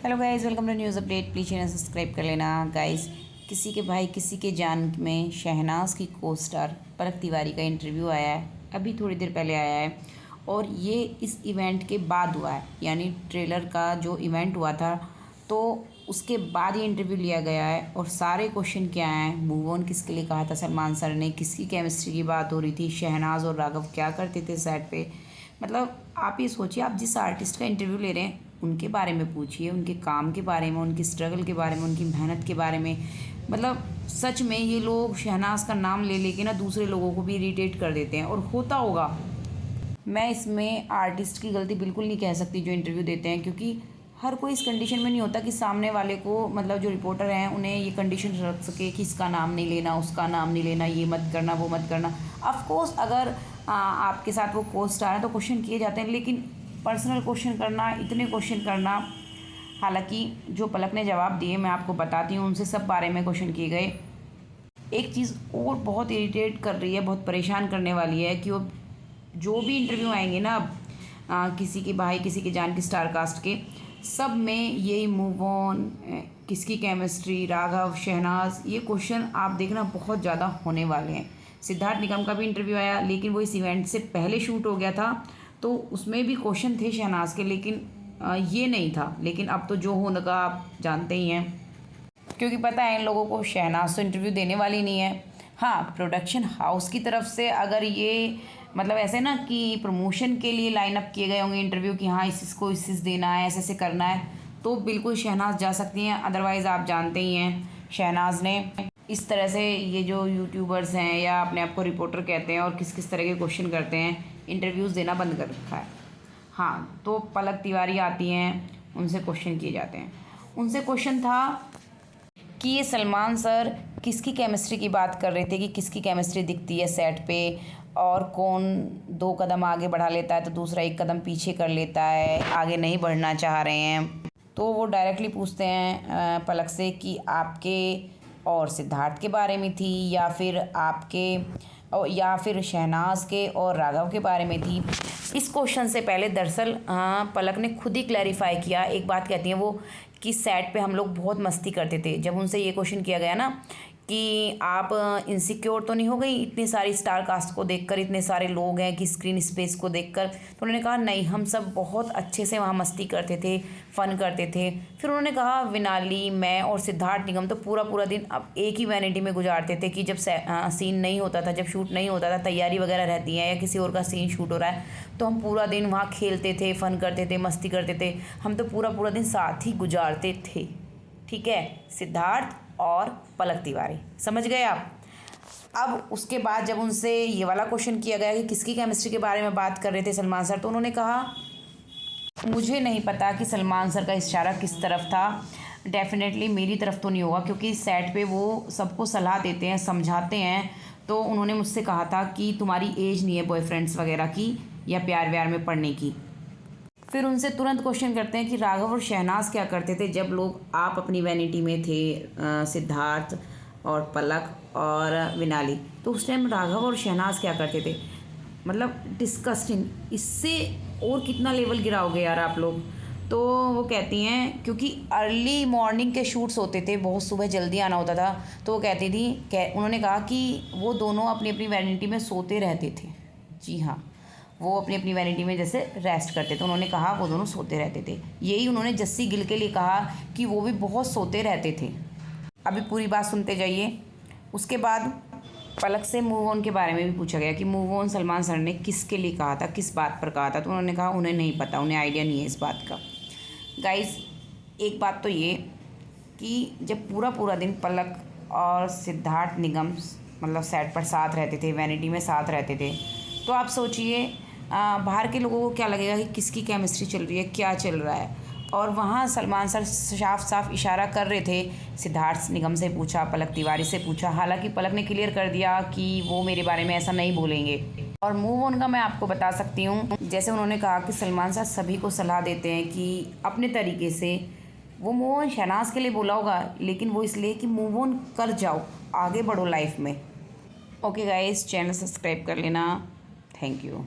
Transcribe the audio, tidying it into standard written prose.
Hello guys, welcome to news update. Please channel subscribe कर लेना guys. किसी के भाई किसी के जान में शहनाज की को स्टार पलक तिवारी का इंटरव्यू आया है, अभी थोड़ी देर पहले आया है। और ये इस इवेंट के बाद हुआ है, यानी ट्रेलर का जो इवेंट हुआ था तो उसके बाद ये इंटरव्यू लिया गया है। और सारे क्वेश्चन क्या हैं, मूव ऑन किसके लिए कहा था सलमान सर ने, किसकी केमिस्ट्री की बात हो रही थी, शहनाज और राघव क्या करते थे सेट पे। मतलब आप ये सोचिए, आप जिस आर्टिस्ट का इंटरव्यू ले रहे हैं उनके बारे में पूछिए, उनके काम के बारे में, उनकी स्ट्रगल के बारे में, उनकी मेहनत के बारे में। मतलब सच में ये लोग शहनाज का नाम ले लेके ना दूसरे लोगों को भी इरिटेट कर देते हैं, और होता होगा। मैं इसमें आर्टिस्ट की गलती बिल्कुल नहीं कह सकती जो इंटरव्यू देते हैं, क्योंकि हर कोई इस कंडीशन में नहीं होता कि सामने वाले को, मतलब जो रिपोर्टर हैं उन्हें ये कंडीशन रख सके कि इसका नाम नहीं लेना, उसका नाम नहीं लेना, ये मत करना, वो मत करना। ऑफ कोर्स अगर आपके साथ वो को स्टार है तो क्वेश्चन किए जाते हैं, लेकिन पर्सनल क्वेश्चन करना, इतने क्वेश्चन करना। हालांकि जो पलक ने जवाब दिए मैं आपको बताती हूँ, उनसे सब बारे में क्वेश्चन किए गए। एक चीज़ और बहुत इरिटेट कर रही है, बहुत परेशान करने वाली है कि वो जो भी इंटरव्यू आएंगे ना अब किसी के भाई किसी के जान के स्टार कास्ट के, सब में यही मूव ऑन, किसकी केमिस्ट्री, राघव, शहनाज, ये क्वेश्चन आप देखना बहुत ज़्यादा होने वाले हैं। सिद्धार्थ निगम का भी इंटरव्यू आया, लेकिन वो इस इवेंट से पहले शूट हो गया था, तो उसमें भी क्वेश्चन थे शहनाज के, लेकिन ये नहीं था। लेकिन अब तो जो होने का आप जानते ही हैं, क्योंकि पता है इन लोगों को शहनाज तो इंटरव्यू देने वाली नहीं है। हाँ, प्रोडक्शन हाउस की तरफ से अगर ये मतलब ऐसे ना कि प्रमोशन के लिए लाइन अप किए गए होंगे इंटरव्यू कि हाँ इसको इस देना है, ऐसे ऐसे करना है, तो बिल्कुल शहनाज जा सकती हैं। अदरवाइज़ आप जानते ही हैं शहनाज ने इस तरह से ये जो यूट्यूबर्स हैं या अपने आप को रिपोर्टर कहते हैं और किस किस तरह के क्वेश्चन करते हैं, इंटरव्यूज़ देना बंद कर रखा है। हाँ, तो पलक तिवारी आती हैं, उनसे क्वेश्चन किए जाते हैं। उनसे क्वेश्चन था कि ये सलमान सर किसकी केमिस्ट्री की बात कर रहे थे, कि किसकी केमिस्ट्री दिखती है सेट पे, और कौन 2 कदम आगे बढ़ा लेता है तो दूसरा 1 कदम पीछे कर लेता है, आगे नहीं बढ़ना चाह रहे हैं। तो वो डायरेक्टली पूछते हैं पलक से कि आपके और सिद्धार्थ के बारे में थी, या फिर आपके या फिर शहनाज के और राघव के बारे में थी। इस क्वेश्चन से पहले दरअसल पलक ने खुद ही क्लैरिफाई किया। एक बात कहती हैं वो कि सेट पे हम लोग बहुत मस्ती करते थे। जब उनसे ये क्वेश्चन किया गया ना कि आप इनसिक्योर तो नहीं हो गई इतनी सारी स्टार कास्ट को देखकर, इतने सारे लोग हैं कि स्क्रीन स्पेस को देखकर, तो उन्होंने कहा नहीं, हम सब बहुत अच्छे से वहाँ मस्ती करते थे, फ़न करते थे। फिर उन्होंने कहा विनाली, मैं और सिद्धार्थ निगम तो पूरा पूरा दिन अब एक ही वैनिटी में गुजारते थे कि जब सीन नहीं होता था, जब शूट नहीं होता था, तैयारी वगैरह रहती है या किसी और का सीन शूट हो रहा है, तो हम पूरा दिन वहाँ खेलते थे, फ़न करते थे, मस्ती करते थे। हम तो पूरा पूरा दिन साथ ही गुजारते थे। ठीक है, सिद्धार्थ और पलक तिवारी, समझ गए आप। अब उसके बाद जब उनसे ये वाला क्वेश्चन किया गया कि किसकी केमिस्ट्री के बारे में बात कर रहे थे सलमान सर, तो उन्होंने कहा मुझे नहीं पता कि सलमान सर का इशारा किस तरफ था। डेफिनेटली मेरी तरफ तो नहीं होगा, क्योंकि सेट पे वो सबको सलाह देते हैं, समझाते हैं। तो उन्होंने मुझसे कहा था कि तुम्हारी एज नहीं है बॉयफ्रेंड्स वगैरह की या प्यार व्यार में पड़ने की। फिर उनसे तुरंत क्वेश्चन करते हैं कि राघव और शहनाज क्या करते थे जब लोग आप अपनी वैनिटी में थे, सिद्धार्थ और पलक और विनाली, तो उस टाइम राघव और शहनाज क्या करते थे। मतलब डिस्कस्टिंग, इससे और कितना लेवल गिराओगे यार आप लोग। तो वो कहती हैं क्योंकि अर्ली मॉर्निंग के शूट्स होते थे, बहुत सुबह जल्दी आना होता था, तो वो कहती थी उन्होंने कहा कि वो दोनों अपनी अपनी वैनिटी में सोते रहते थे। जी हाँ, वो अपनी अपनी वैनिटी में जैसे रेस्ट करते थे, उन्होंने कहा वो दोनों सोते रहते थे। यही उन्होंने जस्सी गिल के लिए कहा कि वो भी बहुत सोते रहते थे। अभी पूरी बात सुनते जाइए। उसके बाद पलक से मूव ऑन के बारे में भी पूछा गया कि मूव ऑन सलमान सर ने किसके लिए कहा था, किस बात पर कहा था, तो उन्होंने कहा उन्हें नहीं पता, उन्हें आइडिया नहीं है इस बात का। गाइस, एक बात तो ये कि जब पूरा पूरा दिन पलक और सिद्धार्थ निगम मतलब सेट पर साथ रहते थे, वैनिटी में साथ रहते थे, तो आप सोचिए बाहर के लोगों को क्या लगेगा कि किसकी केमिस्ट्री चल रही है, क्या चल रहा है। और वहाँ सलमान सर साफ साफ इशारा कर रहे थे। सिद्धार्थ निगम से पूछा, पलक तिवारी से पूछा, हालांकि पलक ने क्लियर कर दिया कि वो मेरे बारे में ऐसा नहीं बोलेंगे। और मूव ऑन का मैं आपको बता सकती हूँ, जैसे उन्होंने कहा कि सलमान सर सभी को सलाह देते हैं कि अपने तरीके से, वो मूव ऑन शहनाज के लिए बोला होगा, लेकिन वो इसलिए कि मूव ऑन कर जाओ, आगे बढ़ो लाइफ में। ओके गाइस, चैनल सब्सक्राइब कर लेना। Thank you.